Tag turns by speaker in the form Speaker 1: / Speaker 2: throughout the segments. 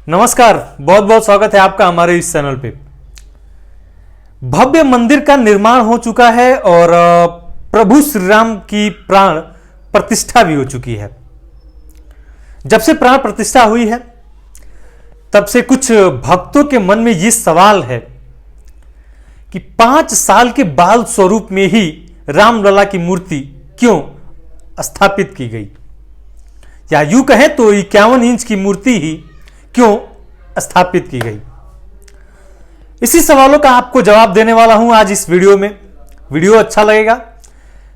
Speaker 1: नमस्कार, बहुत बहुत स्वागत है आपका हमारे इस चैनल पे। भव्य मंदिर का निर्माण हो चुका है और प्रभु श्री राम की प्राण प्रतिष्ठा भी हो चुकी है। जब से प्राण प्रतिष्ठा हुई है तब से कुछ भक्तों के मन में यह सवाल है कि 5 साल के बाल स्वरूप में ही रामलला की मूर्ति क्यों स्थापित की गई, या यूं कहें तो 51 इंच की मूर्ति ही क्यों स्थापित की गई। इसी सवालों का आपको जवाब देने वाला हूं आज इस वीडियो में। वीडियो अच्छा लगेगा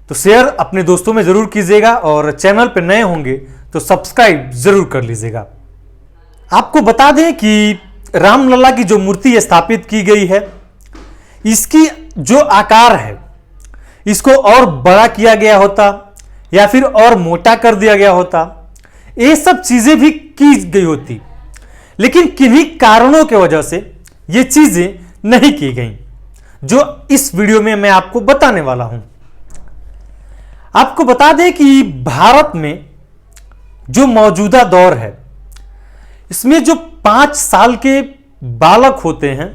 Speaker 1: तो शेयर अपने दोस्तों में जरूर कीजिएगा और चैनल पर नए होंगे तो सब्सक्राइब जरूर कर लीजिएगा। आपको बता दें कि रामलला की जो मूर्ति स्थापित की गई है, इसकी जो आकार है, इसको और बड़ा किया गया होता या फिर और मोटा कर दिया गया होता, ये सब चीजें भी की गई होती, लेकिन किन्हीं कारणों की वजह से ये चीजें नहीं की गई, जो इस वीडियो में मैं आपको बताने वाला हूं। आपको बता दें कि भारत में जो मौजूदा दौर है, इसमें जो 5 साल के बालक होते हैं,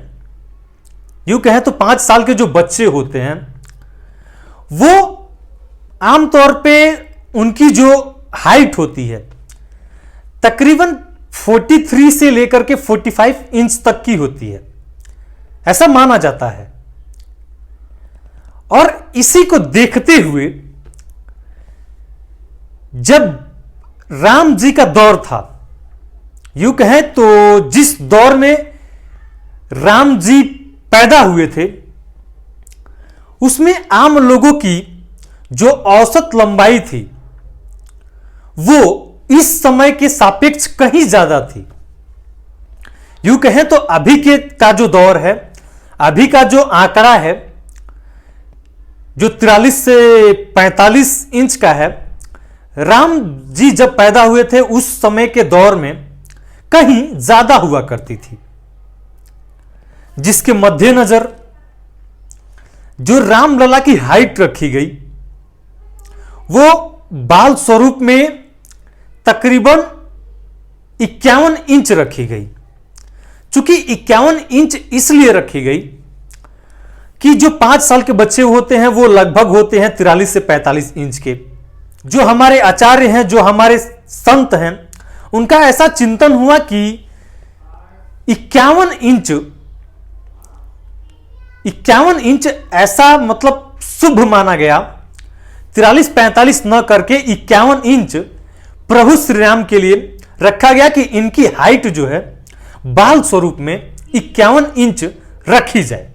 Speaker 1: यूं कहें तो 5 साल के जो बच्चे होते हैं, वो आमतौर पे उनकी जो हाइट होती है तकरीबन 43 से लेकर के 45 इंच तक की होती है, ऐसा माना जाता है। और इसी को देखते हुए जब राम जी का दौर था, यूं कहें तो जिस दौर में राम जी पैदा हुए थे, उसमें आम लोगों की जो औसत लंबाई थी वो इस समय के सापेक्ष कहीं ज्यादा थी। यूं कहें तो अभी के का जो दौर है, अभी का जो आंकड़ा है, जो 43 से 45 इंच का है, राम जी जब पैदा हुए थे उस समय के दौर में कहीं ज्यादा हुआ करती थी, जिसके मद्देनजर जो रामलला की हाइट रखी गई वो बाल स्वरूप में तकरीबन 51 इंच रखी गई। चूंकि 51 इंच इसलिए रखी गई कि जो 5 साल के बच्चे होते हैं वो लगभग होते हैं 43 से 45 इंच के। जो हमारे आचार्य हैं, जो हमारे संत हैं, उनका ऐसा चिंतन हुआ कि 51 इंच ऐसा मतलब शुभ माना गया। 43-45 न करके 51 इंच प्रभु श्री राम के लिए रखा गया कि इनकी हाइट जो है बाल स्वरूप में 51 इंच रखी जाए।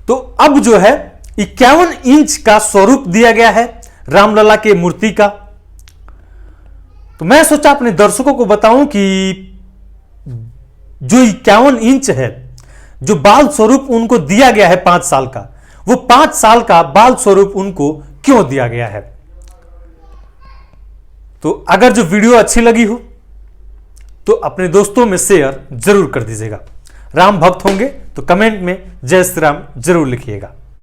Speaker 1: तो अब जो है 51 इंच का स्वरूप दिया गया है रामलला के मूर्ति का। तो मैं सोचा अपने दर्शकों को बताऊं कि जो 51 इंच है, जो बाल स्वरूप उनको दिया गया है 5 साल का, वो 5 साल का बाल स्वरूप उनको क्यों दिया गया है। तो अगर जो वीडियो अच्छी लगी हो तो अपने दोस्तों में शेयर जरूर कर दीजिएगा। राम भक्त होंगे तो कमेंट में जय श्री राम जरूर लिखिएगा।